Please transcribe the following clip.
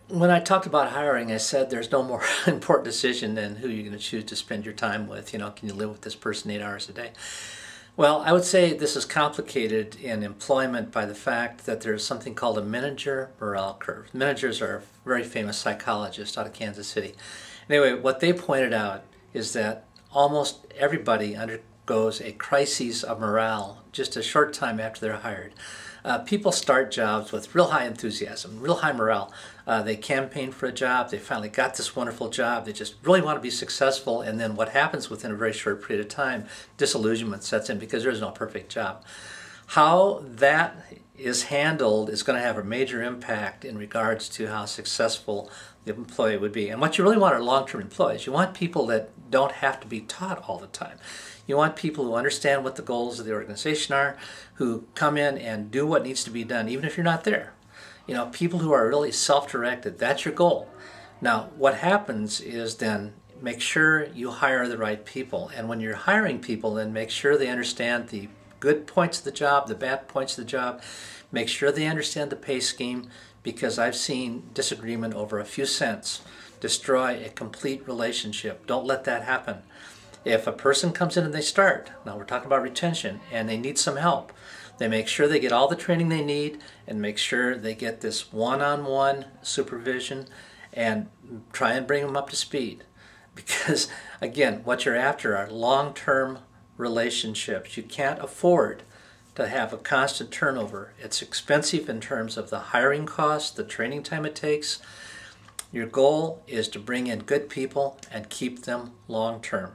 When I talked about hiring, I said there's no more important decision than who you're going to choose to spend your time with. Can you live with this person 8 hours a day? Well, I would say this is complicated in employment by the fact that there's something called a Menninger morale curve. Menningers are a very famous psychologist out of Kansas City. Anyway, what they pointed out is that almost everybody undergoes a crisis of morale just a short time after they're hired. People start jobs with real high enthusiasm, real high morale. They campaign for a job, they finally got this wonderful job, they just really want to be successful, and then what happens within a very short period of time, disillusionment sets in because there is no perfect job. How that is handled is going to have a major impact in regards to how successful the employee would be. And what you really want are long-term employees. You want people that don't have to be taught all the time. You want people who understand what the goals of the organization are, who come in and do what needs to be done, even if you're not there. People who are really self-directed, that's your goal. Now, what happens is then make sure you hire the right people. And when you're hiring people, then make sure they understand the good points of the job, the bad points of the job. Make sure they understand the pay scheme, because I've seen disagreement over a few cents destroy a complete relationship. Don't let that happen. If a person comes in and they start, now we're talking about retention, and they need some help, they make sure they get all the training they need and make sure they get this one-on-one supervision and try and bring them up to speed. Because, again, what you're after are long-term relationships. You can't afford to have a constant turnover. It's expensive in terms of the hiring costs, the training time it takes. Your goal is to bring in good people and keep them long-term.